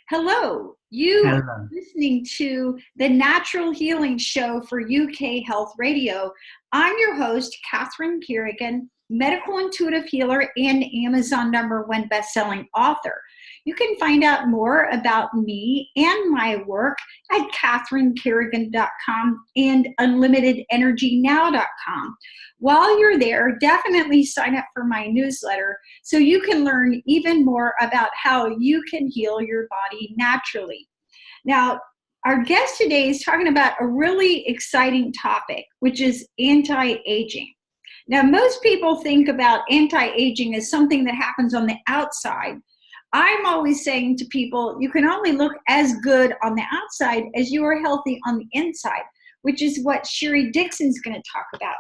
Hello, you are Hello. listening to the Natural Healing Show for UK Health Radio. I'm your host, Catherine Carrigan, medical intuitive healer and Amazon #1 bestselling author. You can find out more about me and my work at catherinecarrigan.com and unlimitedenergynow.com. While you're there, definitely sign up for my newsletter so you can learn even more about how you can heal your body naturally. Now, our guest today is talking about a really exciting topic, which is anti-aging. Now, most people think about anti-aging as something that happens on the outside. I'm always saying to people, you can only look as good on the outside as you are healthy on the inside, which is what Sheri Dixon is going to talk about.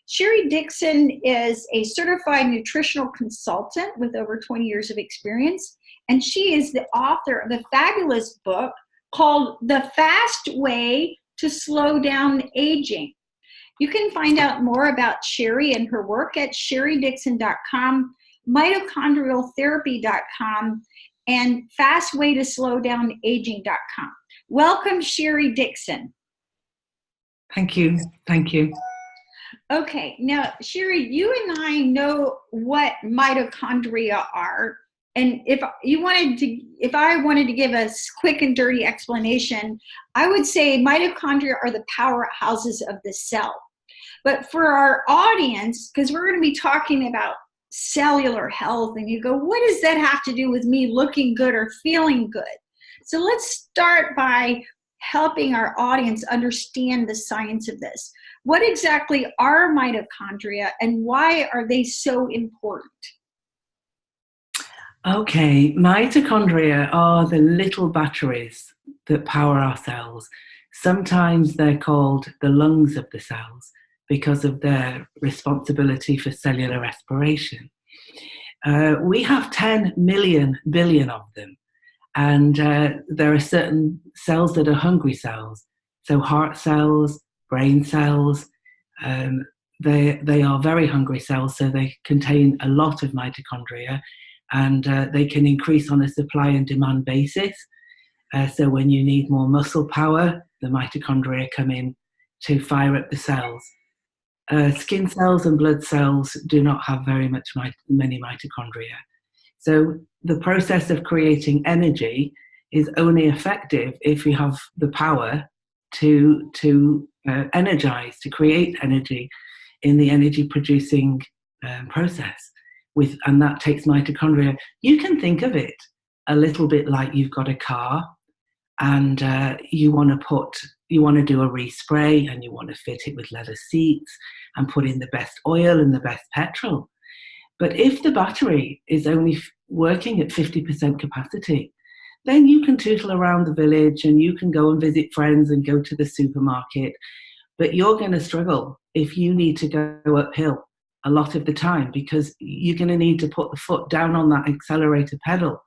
Sheri Dixon is a certified nutritional consultant with over 20 years of experience, and she is the author of a fabulous book called The Fast Way to Slow Down Aging. You can find out more about Sheri and her work at sheridixon.com, mitochondrialtherapy.com, and fastwaytoslowdownaging.com. Welcome, Sheri Dixon. Thank you. Thank you. Okay, now, Sheri, you and I know what mitochondria are. And if I wanted to give a quick and dirty explanation, I would say mitochondria are the powerhouses of the cell. But for our audience, because we're going to be talking about cellular health, and you go, what does that have to do with me looking good or feeling good? So let's start by helping our audience understand the science of this. What exactly are mitochondria and why are they so important? Okay, mitochondria are the little batteries that power our cells. Sometimes they're called the lungs of the cells because of their responsibility for cellular respiration. We have 10 million billion of them, and there are certain cells that are hungry cells. So heart cells, brain cells, they are very hungry cells, so they contain a lot of mitochondria, and they can increase on a supply and demand basis. So when you need more muscle power, the mitochondria come in to fire up the cells. Skin cells and blood cells do not have many mitochondria. So the process of creating energy is only effective if you have the power to energize, to create energy in the energy producing process. And that takes mitochondria. You can think of it a little bit like you've got a car, and you want to do a respray, and you want to fit it with leather seats and put in the best oil and the best petrol. But if the battery is only working at 50% capacity, then you can tootle around the village and you can go and visit friends and go to the supermarket. But you're going to struggle if you need to go uphill a lot of the time, because you're going to need to put the foot down on that accelerator pedal,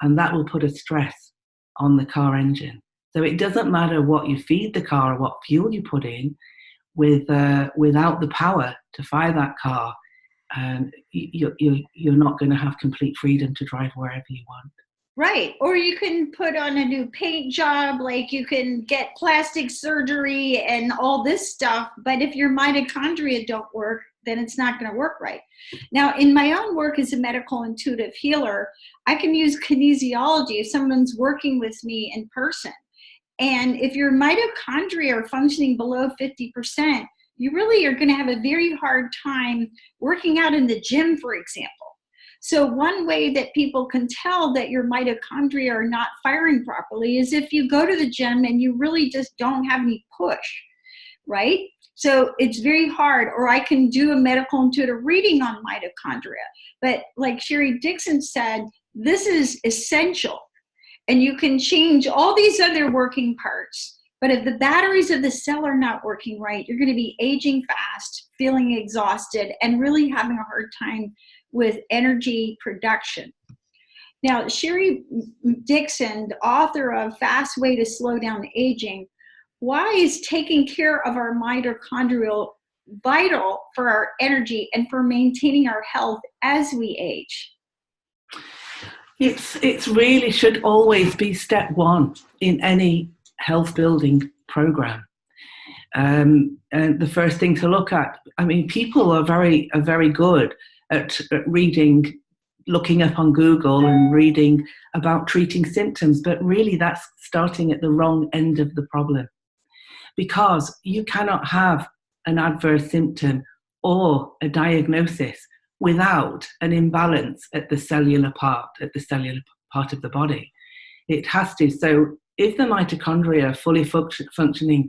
and that will put a stress on the car engine. So it doesn't matter what you feed the car or what fuel you put in, without the power to fire that car, you're not going to have complete freedom to drive wherever you want. Right. Or you can put on a new paint job, like you can get plastic surgery and all this stuff. But if your mitochondria don't work, then it's not going to work right. Now, in my own work as a medical intuitive healer, I can use kinesiology if someone's working with me in person. And if your mitochondria are functioning below 50%, you really are going to have a very hard time working out in the gym, for example. So one way that people can tell that your mitochondria are not firing properly is if you go to the gym and you really just don't have any push, right? So it's very hard. Or I can do a medical intuitive reading on mitochondria. But like Sheri Dixon said, this is essential. And you can change all these other working parts. But if the batteries of the cell are not working right, you're going to be aging fast, feeling exhausted, and really having a hard time with energy production. Now, Sheri Dixon, the author of Fast Way to Slow Down Aging, why is taking care of our mitochondrial vital for our energy and for maintaining our health as we age? It's really should always be step one in any health building program. And the first thing to look at, I mean, people are very good at reading, looking up on Google and reading about treating symptoms, but really that's starting at the wrong end of the problem, because you cannot have an adverse symptom or a diagnosis without an imbalance at the cellular part of the body. It has to. So if the mitochondria are fully functioning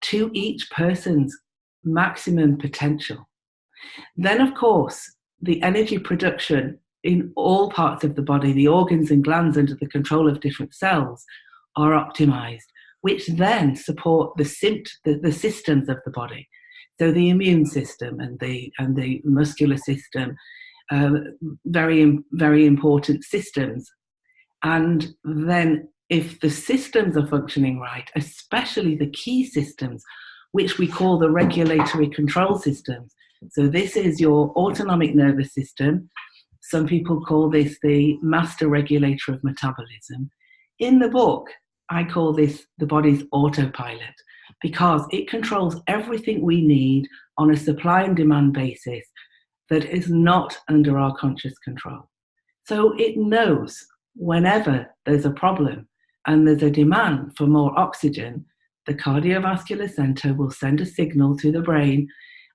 to each person's maximum potential, then of course the energy production in all parts of the body, the organs and glands under the control of different cells, are optimized, which then support the systems of the body. So the immune system and the muscular system, very, very important systems. And then if the systems are functioning right, especially the key systems, which we call the regulatory control systems. So this is your autonomic nervous system. Some people call this the master regulator of metabolism. In the book, I call this the body's autopilot, because it controls everything we need on a supply and demand basis that is not under our conscious control. So it knows whenever there's a problem and there's a demand for more oxygen, the cardiovascular center will send a signal to the brain,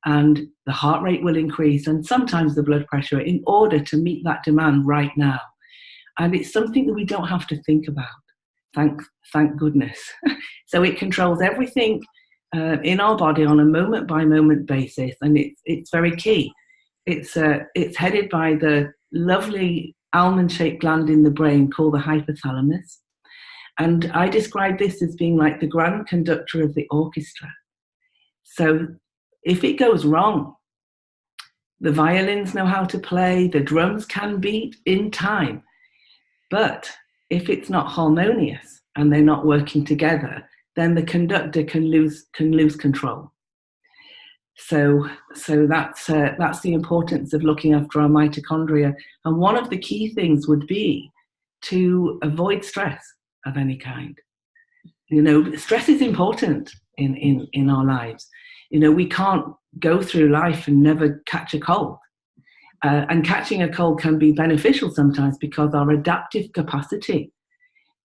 and the heart rate will increase, and sometimes the blood pressure, in order to meet that demand right now. And it's something that we don't have to think about. Thank goodness. So it controls everything in our body on a moment-by-moment basis, and it's very key. It's headed by the lovely almond-shaped gland in the brain called the hypothalamus. And I describe this as being like the grand conductor of the orchestra. So if it goes wrong, the violins know how to play, the drums can beat in time. But if it's not harmonious and they're not working together, then the conductor can lose control. So that's the importance of looking after our mitochondria. And one of the key things would be to avoid stress of any kind. You know, stress is important in our lives. You know, we can't go through life and never catch a cold. And catching a cold can be beneficial sometimes, because our adaptive capacity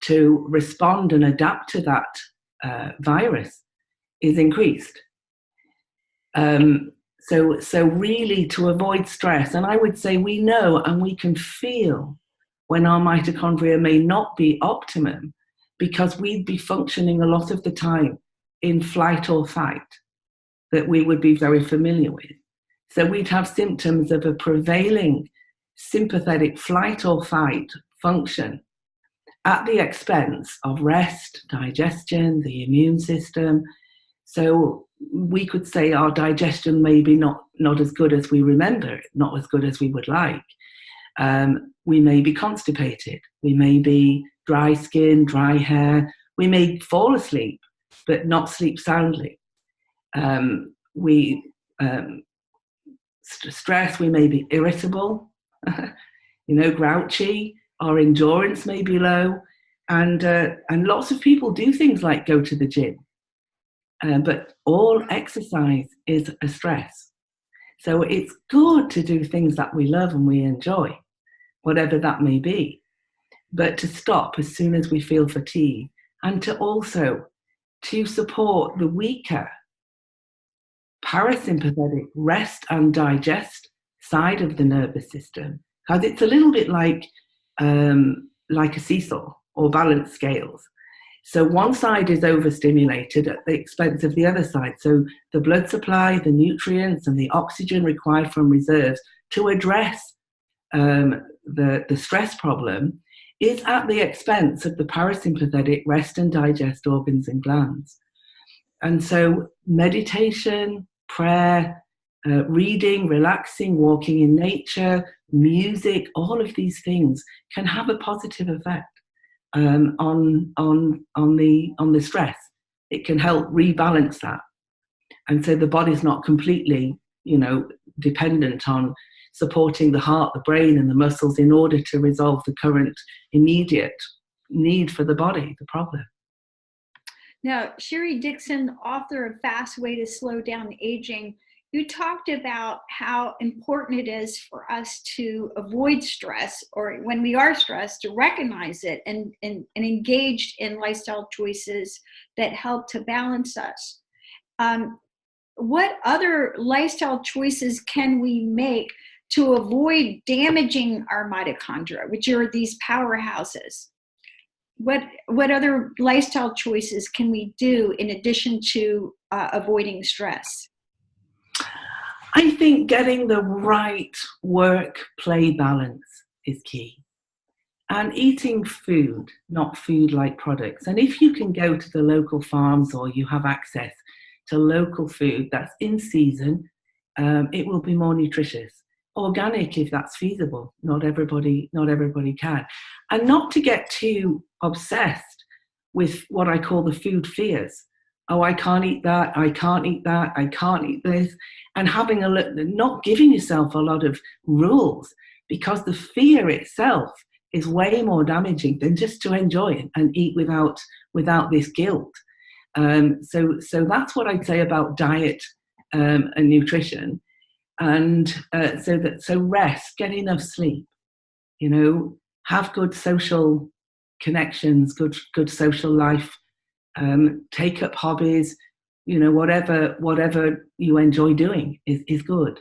to respond and adapt to that virus is increased. So really, to avoid stress, and I would say we know and we can feel when our mitochondria may not be optimum, because we'd be functioning a lot of the time in flight or fight that we would be very familiar with. So we'd have symptoms of a prevailing sympathetic flight or fight function at the expense of rest, digestion, the immune system. So we could say our digestion may be not as good as we remember, not as good as we would like. We may be constipated. We may be dry skin, dry hair. We may fall asleep, but not sleep soundly. Stress, we may be irritable, grouchy. Our endurance may be low, and lots of people do things like go to the gym. But all exercise is a stress. So it's good to do things that we love and we enjoy, whatever that may be, but to stop as soon as we feel fatigue, and to also to support the weaker parasympathetic rest and digest side of the nervous system, because it's a little bit like a seesaw or balance scales. So one side is overstimulated at the expense of the other side. So the blood supply, the nutrients and the oxygen required from reserves to address the stress problem is at the expense of the parasympathetic rest and digest organs and glands. And so meditation, prayer, reading, relaxing, walking in nature, music, all of these things can have a positive effect on the stress. It can help rebalance that, and so the body's not completely, dependent on supporting the heart, the brain, and the muscles in order to resolve the current immediate need for the body, the problem. Now, Sheri Dixon, author of Fast Way to Slow Down Aging, you talked about how important it is for us to avoid stress, or when we are stressed, to recognize it and engage in lifestyle choices that help to balance us. What other lifestyle choices can we make to avoid damaging our mitochondria, which are these powerhouses? What other lifestyle choices can we do in addition to avoiding stress? I think getting the right work-play balance is key. And eating food, not food-like products. And if you can go to the local farms or you have access to local food that's in season, it will be more nutritious. Organic, if that's feasible. Not everybody can. And not to get too obsessed with what I call the food fears. Oh, I can't eat that, I can't eat that, I can't eat this. And having a look, not giving yourself a lot of rules, because the fear itself is way more damaging than just to enjoy it and eat without this guilt. So that's what I'd say about diet and nutrition. And so rest, get enough sleep, have good social connections, good social life, take up hobbies, whatever you enjoy doing is good.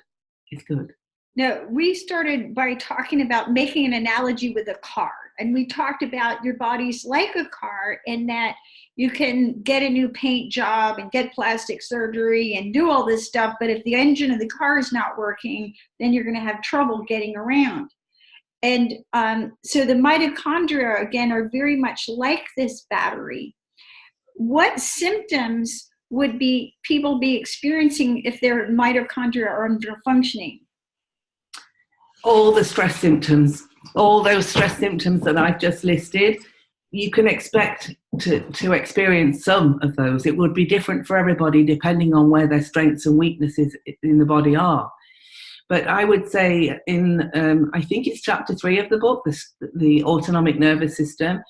It's good. Now, we started by talking about making an analogy with a car. And we talked about your body's like a car in that you can get a new paint job and get plastic surgery and do all this stuff. But if the engine of the car is not working, then you're going to have trouble getting around. And so the mitochondria, again, are very much like this battery. What symptoms would people be experiencing if their mitochondria are under functioning? All the stress symptoms, all those stress symptoms that I've just listed, you can expect to experience some of those. It would be different for everybody depending on where their strengths and weaknesses in the body are. But I would say I think it's chapter 3 of the book, the autonomic nervous system,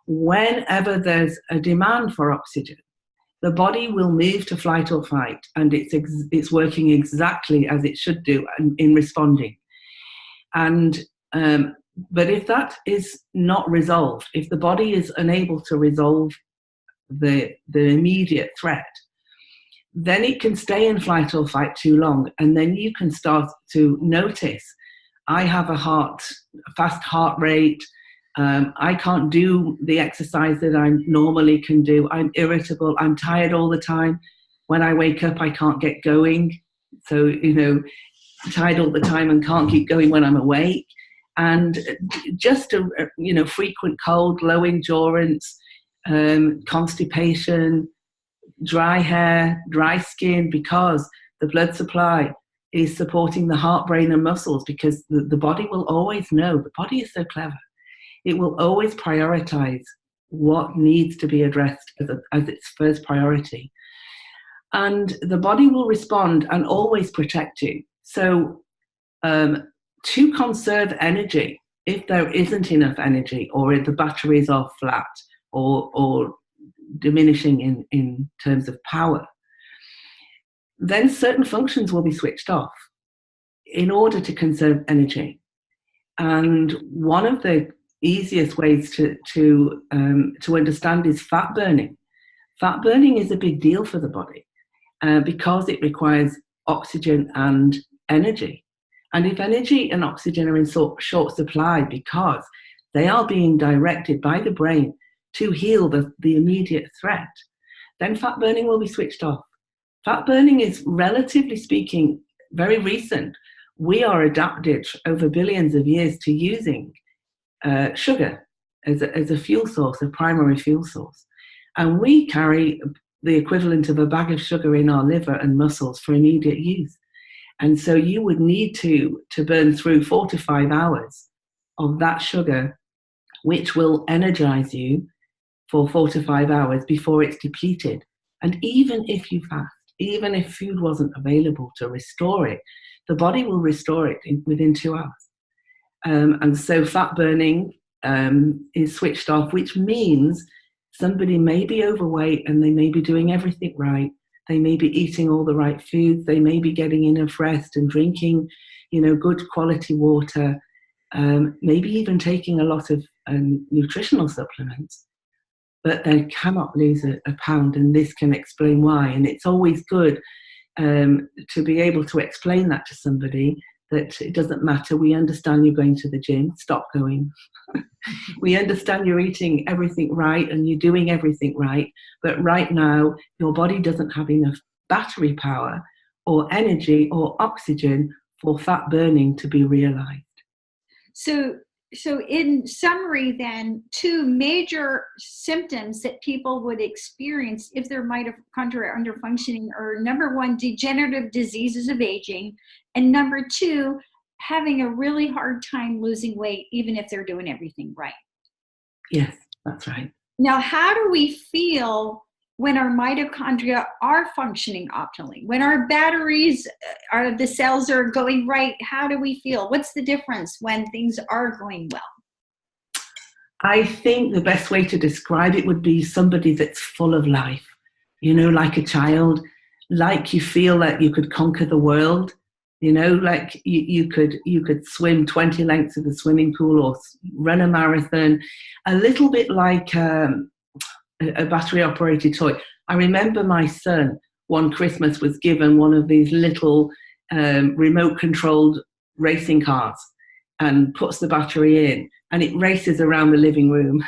whenever there's a demand for oxygen, the body will move to flight or fight, and it's working exactly as it should do in responding. And but if that is not resolved, if the body is unable to resolve the immediate threat, then it can stay in flight or fight too long, and then you can start to notice, I have a fast heart rate, I can't do the exercise that I normally can do, I'm irritable, I'm tired all the time, when I wake up I can't get going, so tired all the time and can't keep going when I'm awake, and just a frequent cold, low endurance, constipation, dry hair, dry skin, because the blood supply is supporting the heart, brain and muscles, because the body will always know. The body is so clever. It will always prioritize what needs to be addressed as its first priority. And the body will respond and always protect you. So to conserve energy, if there isn't enough energy, or if the batteries are flat or diminishing in terms of power, then certain functions will be switched off in order to conserve energy. And one of the easiest ways to understand is fat burning. Fat burning is a big deal for the body because it requires oxygen and energy. And if energy and oxygen are in short supply because they are being directed by the brain to heal the immediate threat, then fat burning will be switched off. Fat burning is, relatively speaking, very recent. We are adapted over billions of years to using sugar as a fuel source, a primary fuel source. And we carry the equivalent of a bag of sugar in our liver and muscles for immediate use. And so you would need to burn through 4 to 5 hours of that sugar, which will energize you for 4 to 5 hours before it's depleted. And even if you fast, even if food wasn't available to restore it, the body will restore it within 2 hours. And so fat burning is switched off, which means somebody may be overweight and they may be doing everything right. They may be eating all the right foods. They may be getting enough rest and drinking, good quality water, maybe even taking a lot of nutritional supplements. But they cannot lose a pound, and this can explain why. And it's always good to be able to explain that to somebody, that it doesn't matter. We understand you're going to the gym. Stop going. We understand you're eating everything right and you're doing everything right. But right now, your body doesn't have enough battery power or energy or oxygen for fat burning to be realized. So in summary then, 2 major symptoms that people would experience if their mitochondria are underfunctioning are, number 1, degenerative diseases of aging, and number 2, having a really hard time losing weight even if they're doing everything right. Yes, that's right. Now, how do we feel when our mitochondria are functioning optimally? When our batteries the cells are going right, how do we feel? What's the difference when things are going well? I think the best way to describe it would be somebody that's full of life, like a child, like you feel that you could conquer the world, like you could swim 20 lengths of the swimming pool or run a marathon, a little bit like a battery-operated toy. I remember my son, one Christmas, was given one of these little remote-controlled racing cars and puts the battery in, and it races around the living room.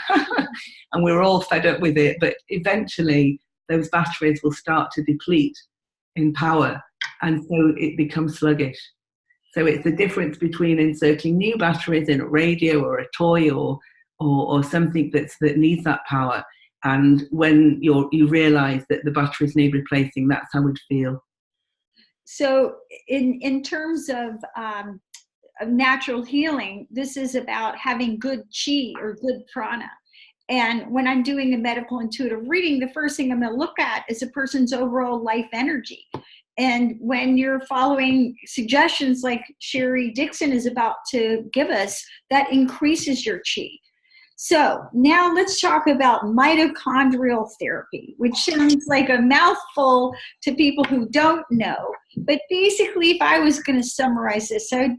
And we're all fed up with it, but eventually those batteries will start to deplete in power, and so it becomes sluggish. So it's the difference between inserting new batteries in a radio or a toy or something that needs that power. And when you realize that the batteries need replacing, that's how it feels. So in terms of natural healing, this is about having good chi or good prana. And when I'm doing a medical intuitive reading, the first thing I'm going to look at is a person's overall life energy. And when you're following suggestions like Sheri Dixon is about to give us, that increases your chi. So now let's talk about mitochondrial therapy, which sounds like a mouthful to people who don't know. But basically, if I was going to summarize this, I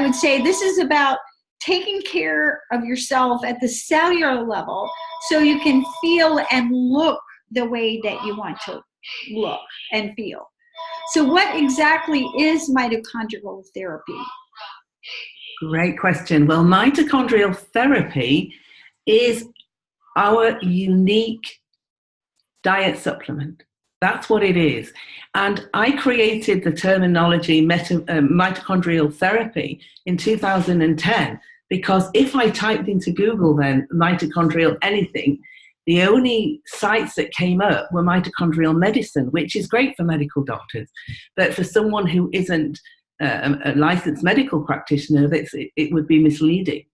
would say this is about taking care of yourself at the cellular level so you can feel and look the way that you want to look and feel. So what exactly is mitochondrial therapy? Great question. Well, mitochondrial therapy is our unique diet supplement. That's what it is. And I created the terminology mitochondrial therapy in 2010 because if I typed into Google then mitochondrial anything, the only sites that came up were mitochondrial medicine, which is great for medical doctors. But for someone who isn't a licensed medical practitioner, it would be misleading.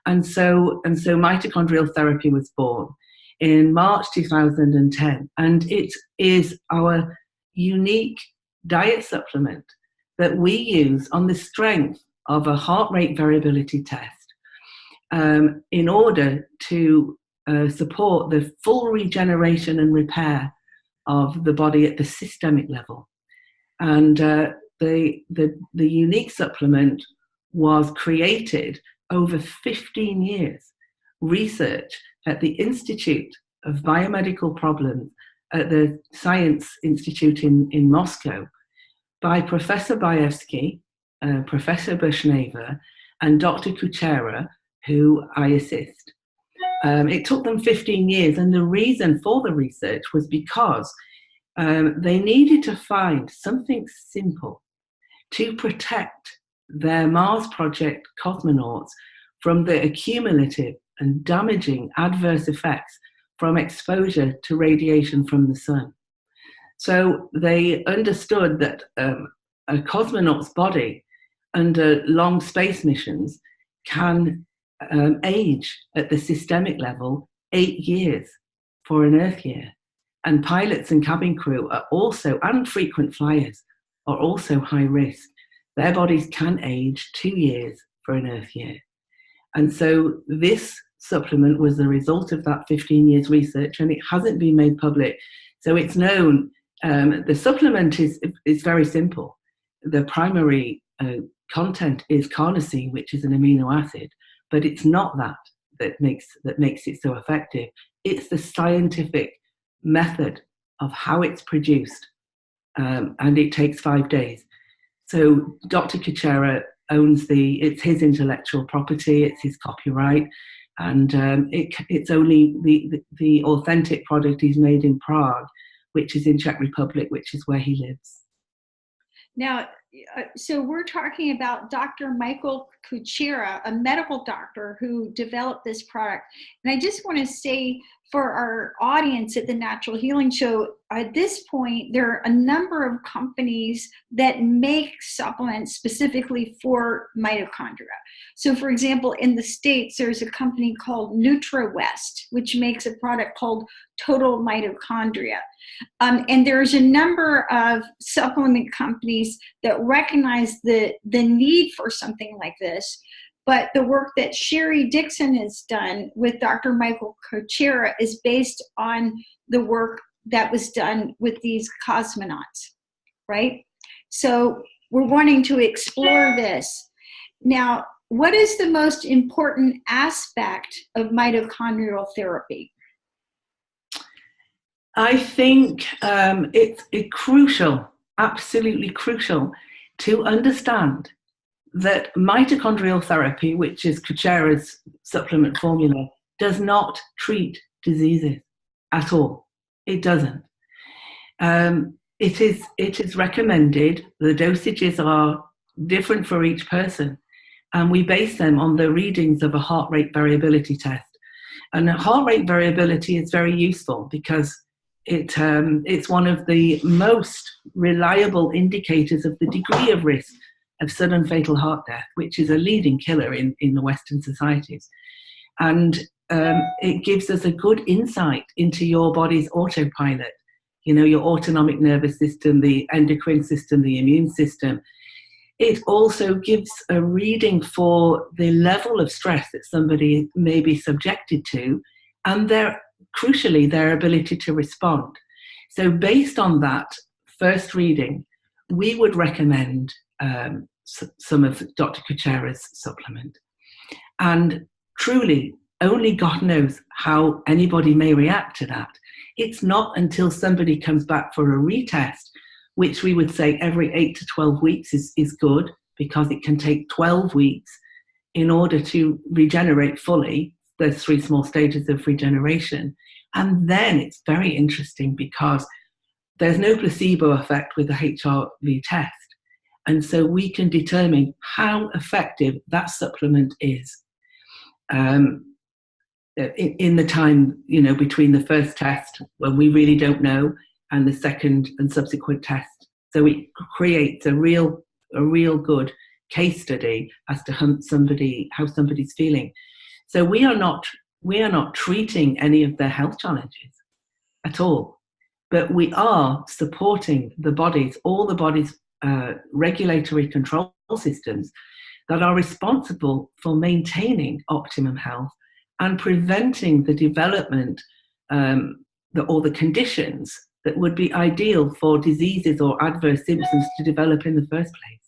And so mitochondrial therapy was born in March 2010. And it is our unique diet supplement that we use on the strength of a heart rate variability test in order to support the full regeneration and repair of the body at the systemic level. And the unique supplement was created over 15 years, research at the Institute of Biomedical Problems at the Science Institute in Moscow by Professor Baevsky, Professor Bushnaver, and Dr. Kuchera, who I assist. It took them 15 years, and the reason for the research was because they needed to find something simple to protect their Mars Project cosmonauts from the accumulative and damaging adverse effects from exposure to radiation from the sun. So they understood that a cosmonaut's body under long space missions can age at the systemic level 8 years for an Earth year. And pilots and cabin crew are also, and frequent flyers, are also high risk. their bodies can age 2 years for an Earth year. And so this supplement was the result of that 15 years research, and it hasn't been made public. So it's known, the supplement is very simple. The primary content is carnosine, which is an amino acid, but it's not that makes it so effective. It's the scientific method of how it's produced, and it takes 5 days. So Dr. Kuchera owns it's his intellectual property, it's his copyright, and it's only the authentic product is made in Prague, which is in Czech Republic, which is where he lives. Now, so we're talking about Dr. Michael Kuchera, a medical doctor who developed this product. And I just want to say for our audience at the Natural Healing Show, at this point, there are a number of companies that make supplements specifically for mitochondria. So for example, in the States, there's a company called NutraWest, which makes a product called Total Mitochondria. And there's a number of supplement companies that recognize the need for something like this. But the work that Sheri Dixon has done with Dr. Michael Kuchera is based on the work that was done with these cosmonauts, right? So we're wanting to explore this. Now, what is the most important aspect of mitochondrial therapy? I think it's crucial, absolutely crucial, to understand that mitochondrial therapy, which is Kuchera's supplement formula, does not treat diseases at all. It doesn't. It is recommended. The dosages are different for each person, and we base them on the readings of a heart rate variability test. And heart rate variability is very useful because it's one of the most reliable indicators of the degree of risk of sudden fatal heart death, which is a leading killer in the Western societies. And it gives us a good insight into your body's autopilot, your autonomic nervous system, the endocrine system, the immune system. It also gives a reading for the level of stress that somebody may be subjected to, and crucially, their ability to respond. So based on that first reading, we would recommend some of Dr. Kuchera's supplement. And truly, only God knows how anybody may react to that. It's not until somebody comes back for a retest, which we would say every 8 to 12 weeks is good, because it can take 12 weeks in order to regenerate fully. There's 3 small stages of regeneration. And then it's very interesting because there's no placebo effect with the HRV test. And so we can determine how effective that supplement is in the time, between the first test, when we really don't know, and the second and subsequent test. So it creates a real good case study as to how somebody's feeling. So we are not treating any of their health challenges at all, but we are supporting all the body's regulatory control systems that are responsible for maintaining optimum health and preventing the development or the conditions that would be ideal for diseases or adverse symptoms to develop in the first place.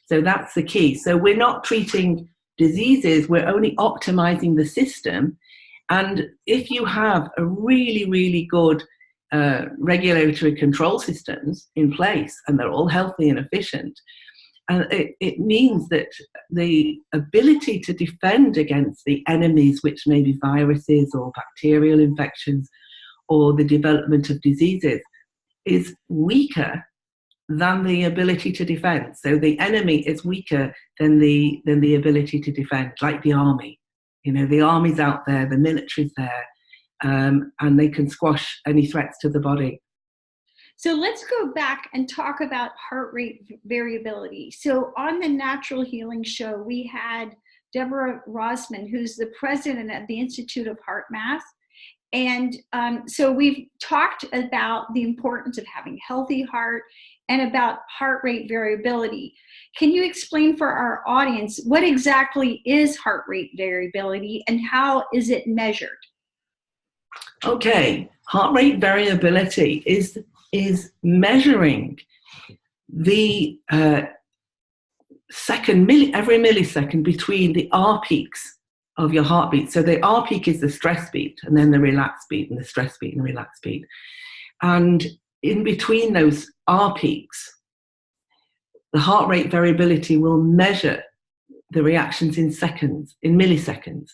So that's the key. So we're not treating diseases, we're only optimizing the system. And if you have a really, really good regulatory control systems in place, and they're all healthy and efficient, and it means that the ability to defend against the enemies, which may be viruses or bacterial infections or the development of diseases, is weaker than the ability to defend. So the enemy is weaker than the ability to defend, like the army. The army's out there, the military's there, and they can squash any threats to the body. So let's go back and talk about heart rate variability. So on the Natural Healing Show, we had Deborah Rosman, who's the president of the Institute of Heart Math. And so we've talked about the importance of having healthy heart and about heart rate variability. Can you explain for our audience what exactly is heart rate variability and how is it measured? Okay, heart rate variability is measuring the every millisecond between the R peaks of your heartbeat. So the R peak is the stress beat, and then the relaxed beat, and the stress beat and relaxed beat. And in between those R peaks, the heart rate variability will measure the reactions in seconds, in milliseconds.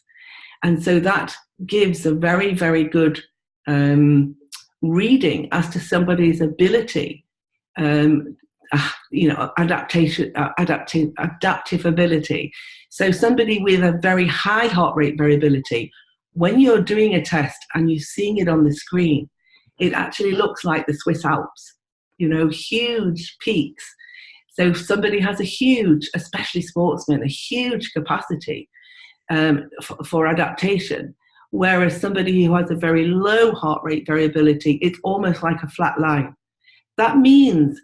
And so that gives a very, very good reading as to somebody's ability, adaptive ability. So somebody with a very high heart rate variability, when you're doing a test and you're seeing it on the screen, it actually looks like the Swiss Alps, huge peaks. So if somebody has a huge, especially sportsmen, a huge capacity for adaptation, whereas somebody who has a very low heart rate variability, it's almost like a flat line. That means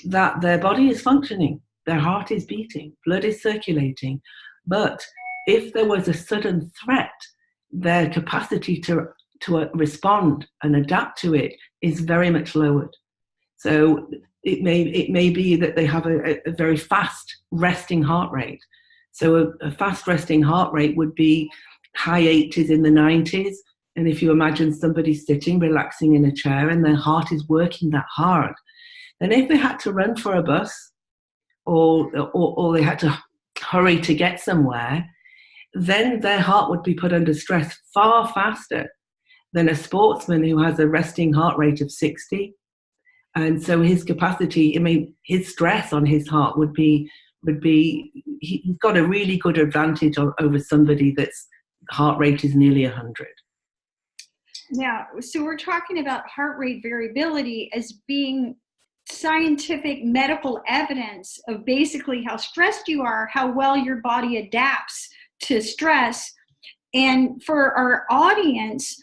that their body is functioning, their heart is beating, blood is circulating, but if there was a sudden threat, their capacity to respond and adapt to it is very much lowered. So it may be that they have a very fast resting heart rate. So a fast resting heart rate would be high 80s in the 90s. And if you imagine somebody sitting, relaxing in a chair, and their heart is working that hard, then if they had to run for a bus or they had to hurry to get somewhere, then their heart would be put under stress far faster than a sportsman who has a resting heart rate of 60. And so his capacity, his stress on his heart would be he's got a really good advantage over somebody that's heart rate is nearly 100. Now, so we're talking about heart rate variability as being scientific medical evidence of basically how stressed you are, how well your body adapts to stress. And for our audience,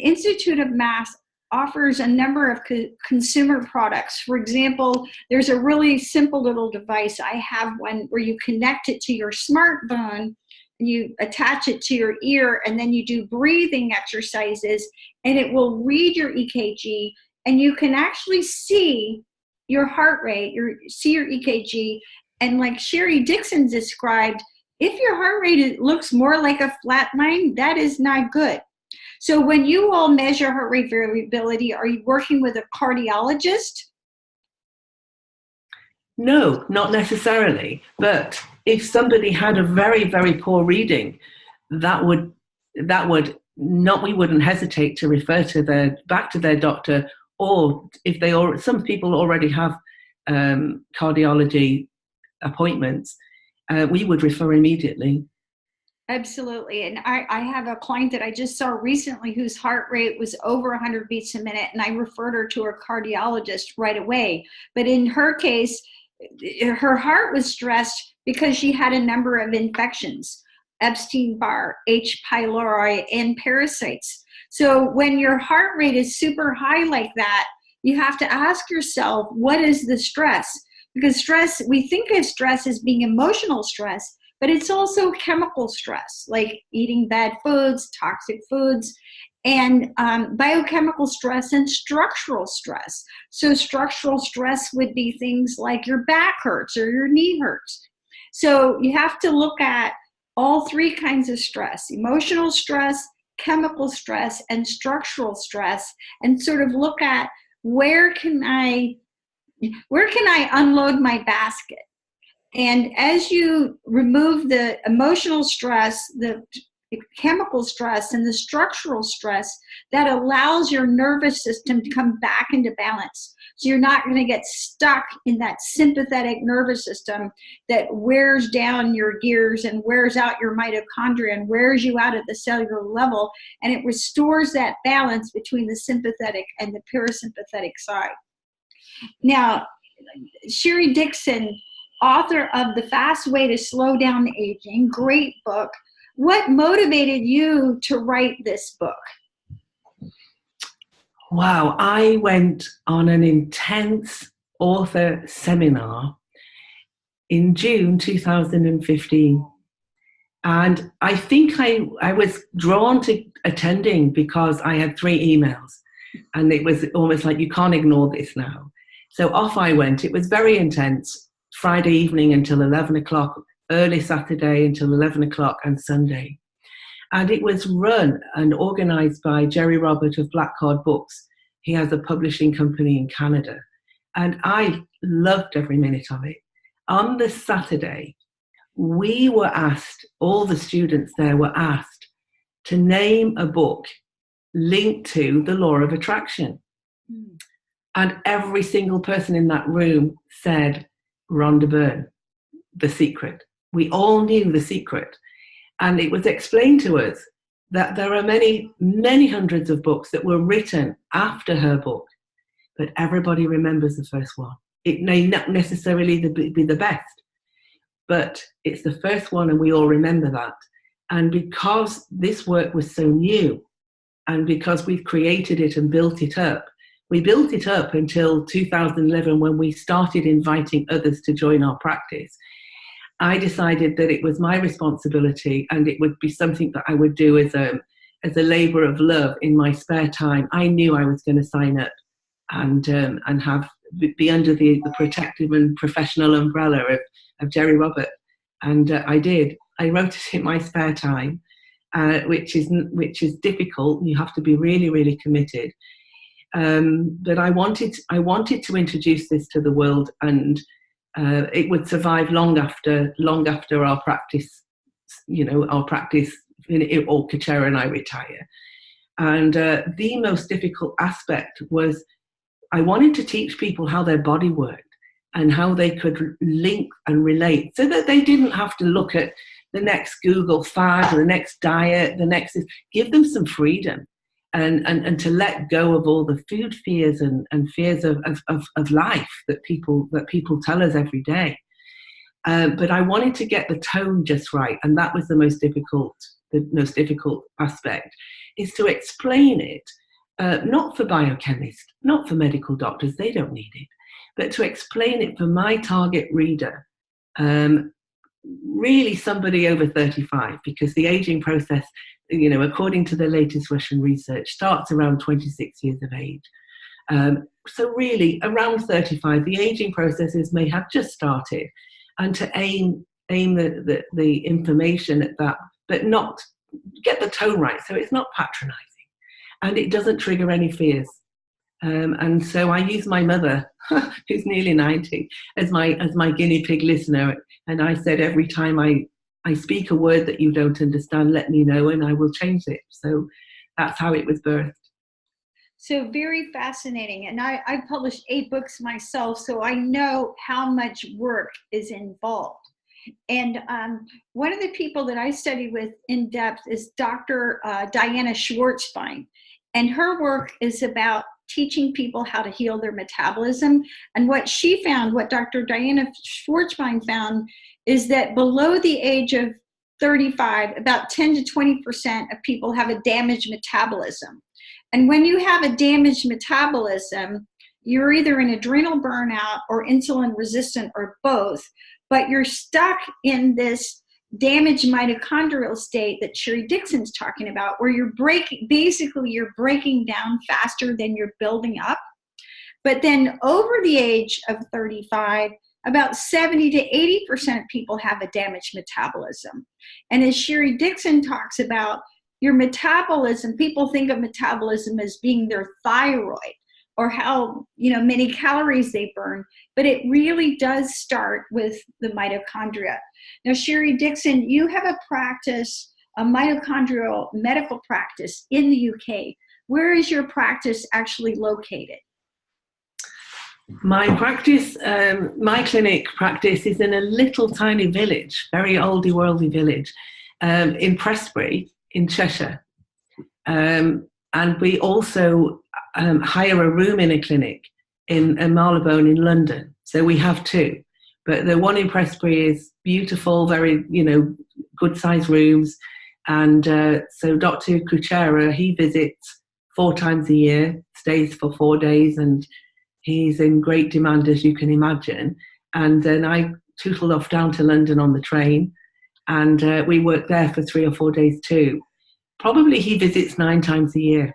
Institute of Mass offers a number of consumer products. For example, there's a really simple little device. I have one where you connect it to your smartphone and you attach it to your ear, and then you do breathing exercises, and it will read your EKG, and you can actually see your heart rate, see your EKG, and like Sheri Dixon described, if your heart rate looks more like a flat line, that is not good. So when you all measure heart rate variability, are you working with a cardiologist? No, not necessarily. But if somebody had a very, very poor reading, we wouldn't hesitate to refer back to their doctor, or if some people already have cardiology appointments, we would refer immediately. Absolutely. And I have a client that I just saw recently whose heart rate was over 100 beats a minute, and I referred her to her cardiologist right away. But in her case, her heart was stressed because she had a number of infections, Epstein-Barr, H. pylori, and parasites. So when your heart rate is super high like that, you have to ask yourself, what is the stress? Because stress, we think of stress as being emotional stress, but it's also chemical stress, like eating bad foods, toxic foods, and biochemical stress and structural stress. So structural stress would be things like your back hurts or your knee hurts. So you have to look at all three kinds of stress: emotional stress, chemical stress, and structural stress, and sort of look at where can I unload my basket? And as you remove the emotional stress, the chemical stress, and the structural stress, that allows your nervous system to come back into balance. So you're not going to get stuck in that sympathetic nervous system that wears down your gears and wears out your mitochondria and wears you out at the cellular level, and it restores that balance between the sympathetic and the parasympathetic side. Now, Sheri Dixon, author of The Fast Way to Slow Down Aging, great book. What motivated you to write this book? Wow, I went on an intense author seminar in June 2015. And I think I was drawn to attending because I had 3 emails. And it was almost like, you can't ignore this now. So off I went. It was very intense. Friday evening until 11 o'clock, early Saturday until 11 o'clock, and Sunday. And it was run and organized by Jerry Robert of Black Card Books. He has a publishing company in Canada. And I loved every minute of it. On the Saturday, we were asked, all the students there were asked, to name a book linked to the law of attraction. Mm. And every single person in that room said Rhonda Byrne, The Secret. We all knew The Secret. And it was explained to us that there are many, many hundreds of books that were written after her book, but everybody remembers the first one. It may not necessarily be the best, but it's the first one, and we all remember that. And because this work was so new, and because we've created it and built it up, we built it up until 2011 when we started inviting others to join our practice. I decided that it was my responsibility, and it would be something that I would do as a labor of love in my spare time. I knew I was going to sign up and be under the protective and professional umbrella of Jerry Robert, and I did. I wrote it in my spare time, which is difficult. You have to be really, really committed. But I wanted to introduce this to the world, and it would survive long after our practice, or Katera and I retire. And the most difficult aspect was I wanted to teach people how their body worked and how they could link and relate, so that they didn't have to look at the next Google fad or the next diet, give them some freedom and to let go of all the food fears and fears of life that people tell us every day. But I wanted to get the tone just right, and that was the most difficult aspect, is to explain it, not for biochemists, not for medical doctors, they don't need it, but to explain it for my target reader, really somebody over 35, because the aging process, according to the latest Russian research, starts around 26 years of age. So really, around 35, the aging processes may have just started, and to aim the information at that, but not get the tone right, so it's not patronizing, and it doesn't trigger any fears. And so I use my mother, who's nearly 90, as my guinea pig listener. And I said, every time I speak a word that you don't understand, let me know and I will change it. So that's how it was birthed. So very fascinating. And I published 8 books myself, so I know how much work is involved. And one of the people that I study with in depth is Dr. Diana Schwartzbein. And her work is about teaching people how to heal their metabolism. And what she found, what Dr. Diana Schwartzbein found, is that below the age of 35, about 10 to 20% of people have a damaged metabolism. And when you have a damaged metabolism, you're either in adrenal burnout or insulin resistant or both, but you're stuck in this damaged mitochondrial state that Sheri Dixon's talking about, where you're breaking down faster than you're building up. But then over the age of 35, about 70 to 80% of people have a damaged metabolism. And as Sheri Dixon talks about, your metabolism, people think of metabolism as being their thyroid, or how many calories they burn, but it really does start with the mitochondria. Now, Sheri Dixon, you have a practice, a mitochondrial medical practice in the UK. Where is your practice actually located? My practice, my clinic practice is in a little tiny village, very oldie worldy village, in Prestbury in Cheshire. And we also hire a room in a clinic in Marylebone in London. So we have 2. But the one in Prestbury is beautiful, very, good sized rooms. And so Dr. Kuchera, he visits 4 times a year, stays for 4 days, and he's in great demand, as you can imagine. And then I tootled off down to London on the train, and we worked there for 3 or 4 days too. Probably he visits 9 times a year,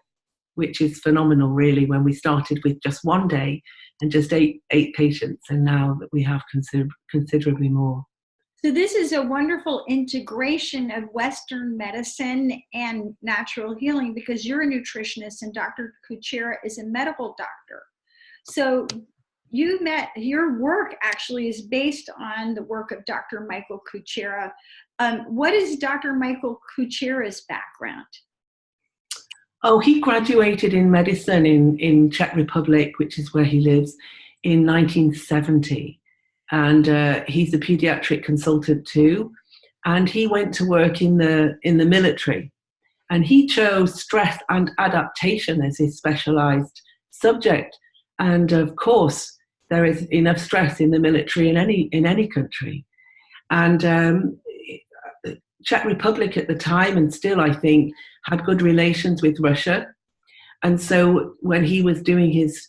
which is phenomenal, really, when we started with just 1 day and just eight patients, and now that we have considerably more. So this is a wonderful integration of Western medicine and natural healing, because you're a nutritionist and Dr. Kuchera is a medical doctor. So your work actually is based on the work of Dr. Michael Kuchera. What is Dr. Michael Kuchera's background? Oh, he graduated in medicine in Czech Republic, which is where he lives, in 1970. And he's a pediatric consultant too. And he went to work in the military. And he chose stress and adaptation as his specialized subject. And of course, there is enough stress in the military in any country. And Czech Republic at the time, and still I think, had good relations with Russia. And so when he was doing his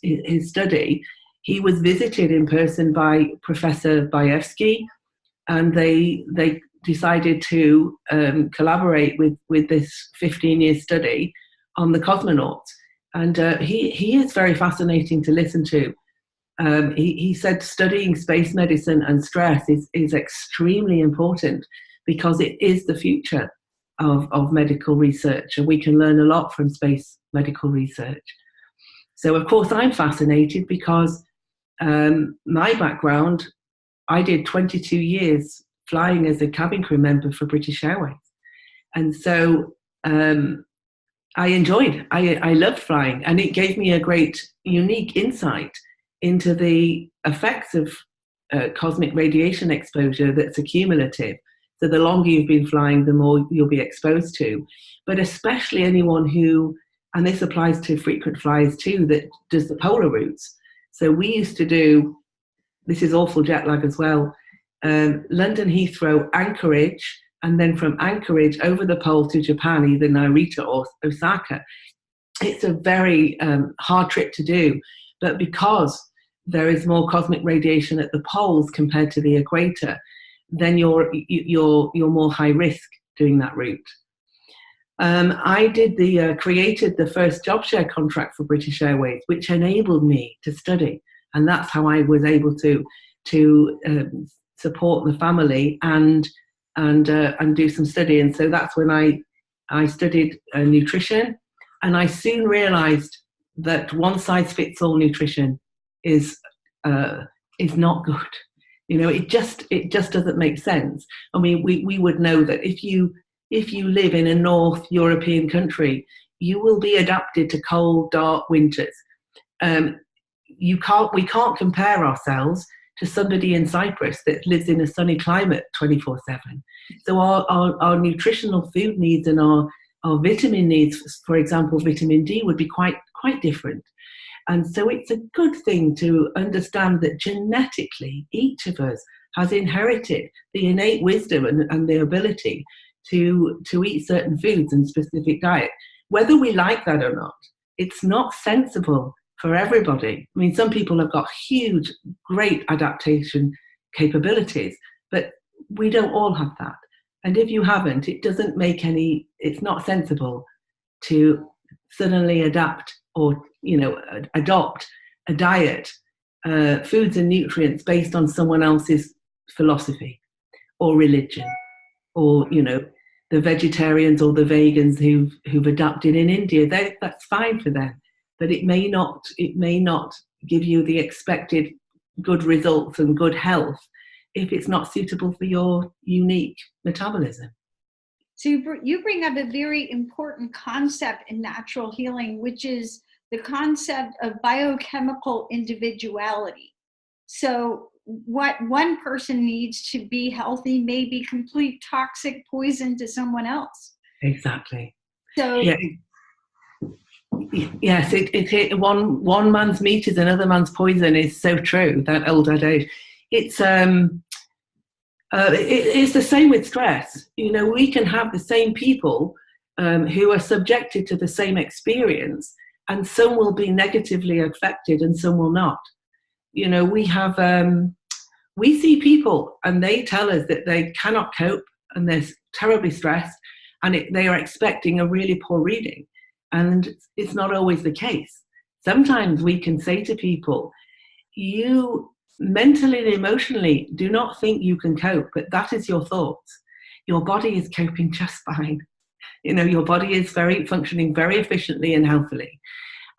study, he was visited in person by Professor Bajewski, and they decided to collaborate with this 15-year study on the cosmonauts. And he is very fascinating to listen to. He said studying space medicine and stress is extremely important, because it is the future of medical research, and we can learn a lot from space medical research. So of course I'm fascinated because my background, I did 22 years flying as a cabin crew member for British Airways. And so I loved flying, and it gave me a great, unique insight into the effects of cosmic radiation exposure that's accumulative. So the longer you've been flying, the more you'll be exposed to. But especially anyone who, and this applies to frequent flyers too, that does the polar routes. So we used to do, this is awful jet lag as well, London Heathrow, Anchorage, and then from Anchorage over the pole to Japan, either Narita or Osaka. It's a very hard trip to do, but because there is more cosmic radiation at the poles compared to the equator, then you're more high risk doing that route. I created the first job share contract for British Airways, which enabled me to study, and that's how I was able to support the family and do some study. And so that's when I studied nutrition, and I soon realised that one size fits all nutrition is not good. You know, it just doesn't make sense. I mean, we would know that if you live in a North European country, you will be adapted to cold, dark winters. We can't compare ourselves to somebody in Cyprus that lives in a sunny climate 24/7. So our nutritional food needs and our vitamin needs, for example, vitamin D, would be quite different. And so it's a good thing to understand that genetically, each of us has inherited the innate wisdom and the ability to eat certain foods and specific diet. Whether we like that or not, it's not sensible for everybody. I mean, some people have got huge, great adaptation capabilities, but we don't all have that. And if you haven't, it's not sensible to suddenly adapt or adopt a diet, foods and nutrients based on someone else's philosophy or religion, or the vegetarians or the vegans who've adapted in India. That's fine for them, but it may not give you the expected good results and good health if it's not suitable for your unique metabolism. So you bring up a very important concept in natural healing, which is the concept of biochemical individuality. So what one person needs to be healthy may be complete toxic poison to someone else. Exactly. So yeah. Yes, one man's meat is another man's poison is so true, that old adage. It's the same with stress. We can have the same people who are subjected to the same experience, and some will be negatively affected and some will not. You know, we see people and they tell us that they cannot cope and they're terribly stressed, and they are expecting a really poor reading. And it's not always the case. Sometimes we can say to people, you mentally and emotionally do not think you can cope, but that is your thoughts. Your body is coping just fine. You know, your body is functioning very efficiently and healthily.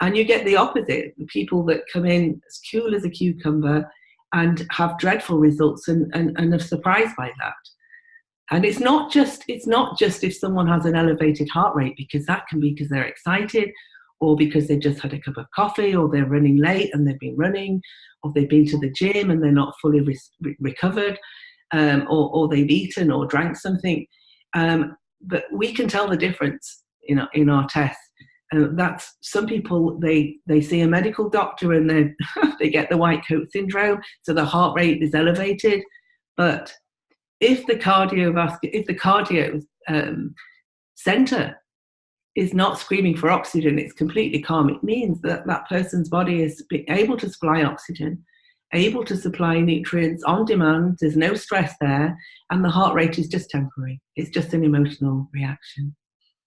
And you get the opposite, the people that come in as cool as a cucumber and have dreadful results and are surprised by that. And it's not just if someone has an elevated heart rate, because that can be because they're excited, or because they just had a cup of coffee, or they're running late and they've been running, or they've been to the gym and they're not fully recovered, or they've eaten or drank something. But we can tell the difference in our tests. That's some people, they see a medical doctor and they get the white coat syndrome, so the heart rate is elevated. But if the cardio center is not screaming for oxygen, it's completely calm, it means that that person's body is able to supply oxygen, able to supply nutrients on demand, there's no stress there, and the heart rate is just temporary. It's just an emotional reaction.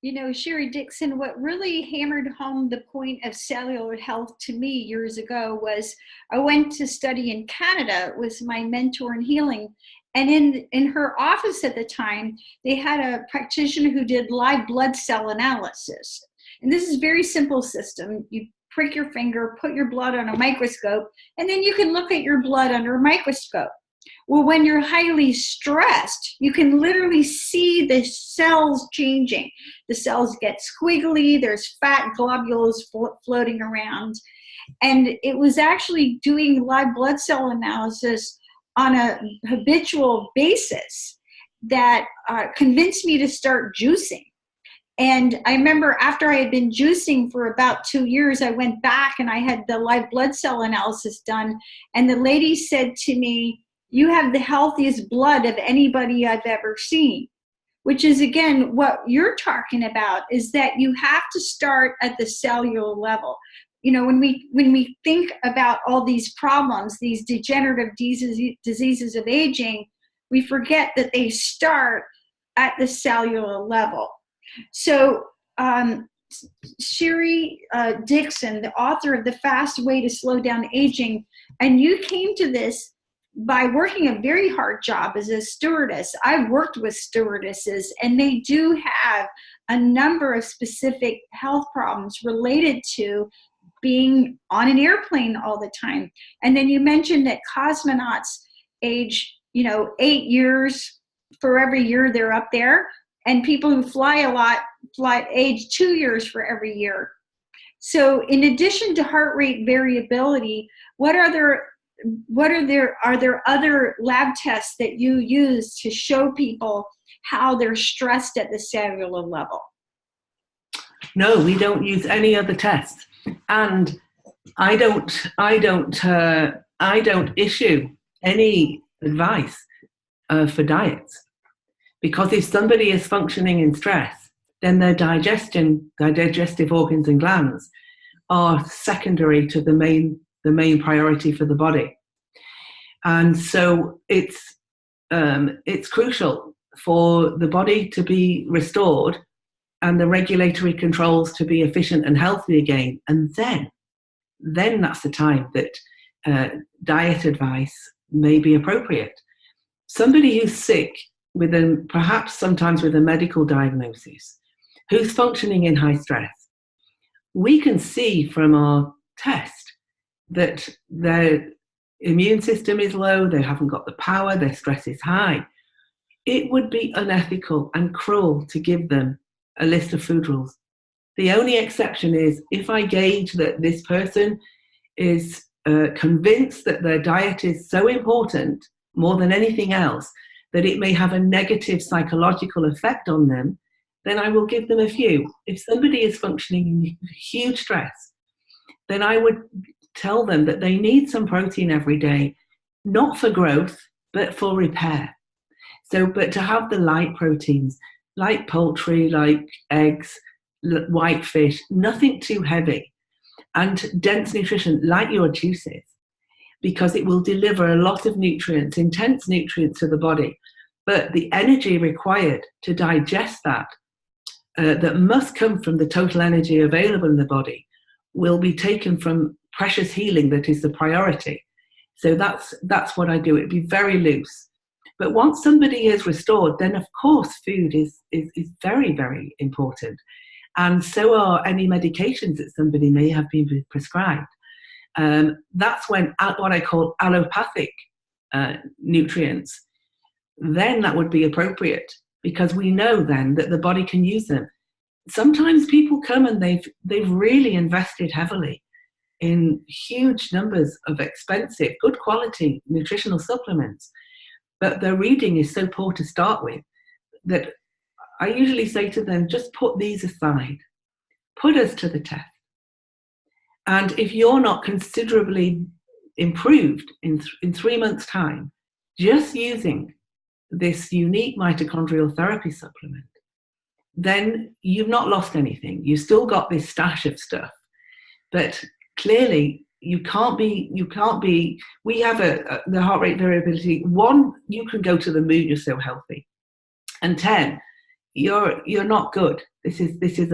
You know, Sheri Dixon, what really hammered home the point of cellular health to me years ago was I went to study in Canada with my mentor in healing. And in her office at the time, they had a practitioner who did live blood cell analysis. And this is a very simple system. You prick your finger, put your blood on a microscope, and then you can look at your blood under a microscope. Well, when you're highly stressed, you can literally see the cells changing. The cells get squiggly, there's fat globules floating around. And it was actually doing live blood cell analysis on a habitual basis that convinced me to start juicing. And I remember after I had been juicing for about 2 years, I went back and I had the live blood cell analysis done. And the lady said to me, "You have the healthiest blood of anybody I've ever seen," which is, again, what you're talking about, is that you have to start at the cellular level. You know, when we think about all these problems, these degenerative diseases of aging, we forget that they start at the cellular level. So Sheri Dixon, the author of The Fast Way to Slow Down Aging, and you came to this by working a very hard job as a stewardess. I've worked with stewardesses, and they do have a number of specific health problems related to being on an airplane all the time. And then you mentioned that cosmonauts age, 8 years for every year they're up there. And people who fly a lot age 2 years for every year. So in addition to heart rate variability, are there other lab tests that you use to show people how they're stressed at the cellular level? No, we don't use any other tests. And I don't issue any advice for diets, because if somebody is functioning in stress, then their digestive organs and glands are secondary to the main priority for the body. And so it's crucial for the body to be restored and the regulatory controls to be efficient and healthy again. And then that's the time that diet advice may be appropriate. Somebody who's sick, perhaps sometimes with a medical diagnosis, who's functioning in high stress, we can see from our test that their immune system is low, they haven't got the power, their stress is high. It would be unethical and cruel to give them a list of food rules. The only exception is if I gauge that this person is convinced that their diet is so important, more than anything else, that it may have a negative psychological effect on them, then I will give them a few. If somebody is functioning in huge stress, then I would tell them that they need some protein every day, not for growth, but for repair. But to have the light proteins, like poultry, like eggs, white fish, nothing too heavy. and dense nutrition like your juices, because it will deliver a lot of nutrients, intense nutrients to the body. But the energy required to digest that, that must come from the total energy available in the body, will be taken from precious healing that is the priority. So that's what I do. It'd be very loose. But once somebody is restored, then of course food is very, very important. And so are any medications that somebody may have been prescribed. That's when what I call allopathic nutrients, then that would be appropriate, because we know then that the body can use them. Sometimes people come and they've really invested heavily in huge numbers of expensive, good quality nutritional supplements, but their reading is so poor to start with that I usually say to them, just put these aside, put us to the test. And if you're not considerably improved in 3 months' time, just using this unique mitochondrial therapy supplement, then you've not lost anything. You've still got this stash of stuff, but clearly you can't be, we have the heart rate variability. 1, you can go to the moon, you're so healthy. And 10, you're not good. This is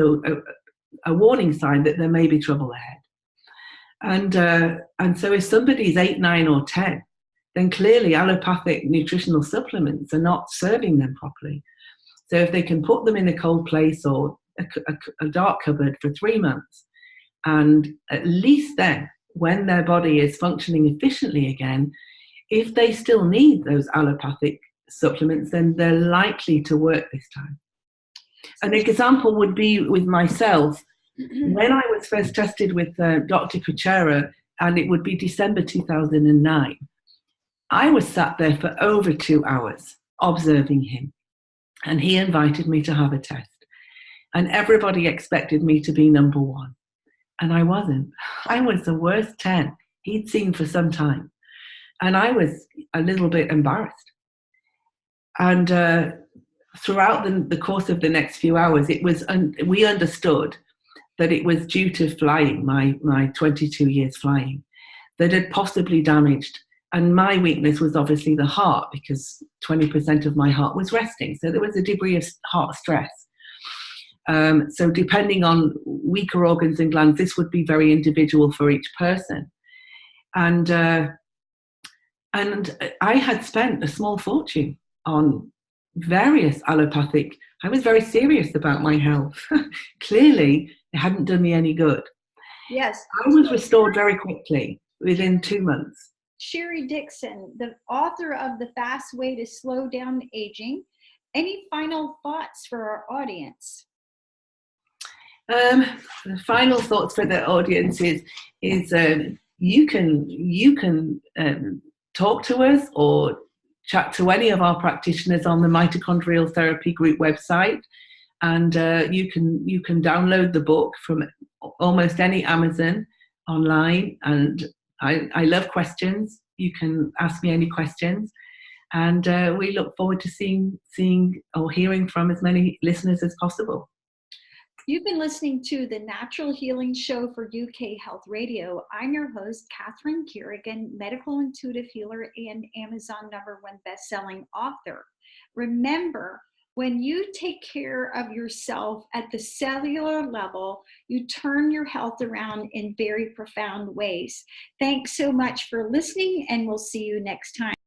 a warning sign that there may be trouble ahead. And so if somebody's 8, 9, or 10, then clearly allopathic nutritional supplements are not serving them properly. So if they can put them in a cold place or a dark cupboard for 3 months, and at least then, when their body is functioning efficiently again, if they still need those allopathic supplements, then they're likely to work this time. An example would be with myself. When I was first tested with Dr. Kuchera, and it would be December 2009, I was sat there for over 2 hours observing him, and he invited me to have a test. And everybody expected me to be number 1. And I wasn't. I was the worst 10 he'd seen for some time. And I was a little bit embarrassed. And throughout the course of the next few hours, we understood that it was due to flying, my 22 years flying, that had possibly damaged. And my weakness was obviously the heart, because 20% of my heart was resting. So there was a degree of heart stress. So depending on weaker organs and glands, this would be very individual for each person. And I had spent a small fortune on various allopathic. I was very serious about my health. Clearly, it hadn't done me any good. Yes. I was restored very quickly, within 2 months. Sheri Dixon, the author of The Fast Way to Slow Down Aging. Any final thoughts for our audience? The final thoughts for the audience is you can talk to us or chat to any of our practitioners on the Mitochondrial Therapy Group website, and you can download the book from almost any Amazon online. And I love questions. You can ask me any questions, and we look forward to seeing or hearing from as many listeners as possible. You've been listening to the Natural Healing Show for UK Health Radio. I'm your host, Catherine Carrigan, medical intuitive healer and Amazon #1 best-selling author. Remember, when you take care of yourself at the cellular level, you turn your health around in very profound ways. Thanks so much for listening, and we'll see you next time.